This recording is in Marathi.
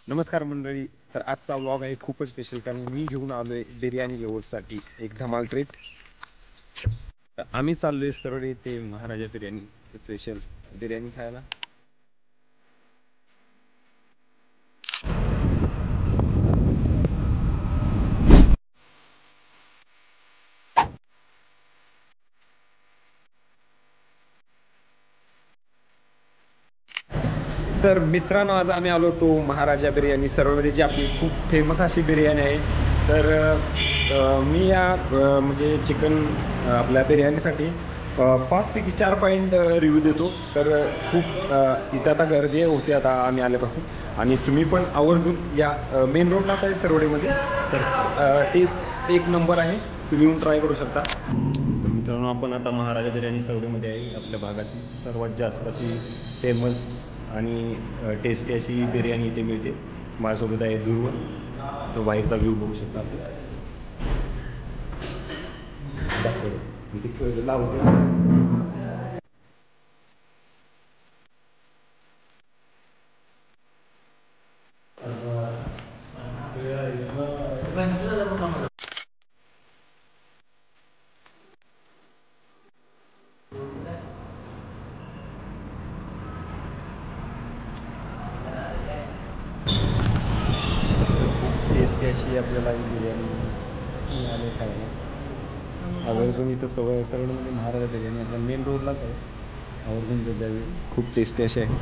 नमस्कार मंडळी. तर आजचा व्लॉग आहे खूपच स्पेशल, कारण मी घेऊन आलोय बिर्याणी लेवलसाठी एक धमाल ट्रीट. आम्ही चाललोय सरळ ते महाराजा बिर्याणी स्पेशल बिर्याणी खायला. तर मित्रांनो, आज आम्ही आलो तो महाराजा बिर्याणी सर्वमध्ये, जी आपली खूप फेमस अशी बिर्याणी आहे. तर मी या म्हणजे चिकन आपल्या बिर्याणीसाठी 5 पैकी 4 पॉईंट रिव्ह्यू देतो. तर खूप इथं आता गर्दी होती आता आम्ही आल्यापासून, आणि तुम्ही पण आवर्जून या मेन रोडला आहे सरवडीमध्ये. तर टेस्ट एक नंबर आहे, तुम्ही येऊन ट्राय करू शकता. तर मित्रांनो, आपण आता महाराजा बिर्याणी सरवडीमध्ये आहे. आपल्या भागातील सर्वात जास्त अशी फेमस आणि टेस्टी अशी बिर्याणी इथे मिळते. माझ्यासोबत आहे ध्रुव. तो बाहेरचा व्ह्यू बघू शकता आपण. टेस्टी अशी आपल्याला ही बिर्याणी मिळाली खायला. आवर्जून इथं सरळमध्ये महाराजा बिर्याणी आता मेन रोडलाच आहे. आवर्जून जर द्यावी, खूप टेस्टी अशी आहे.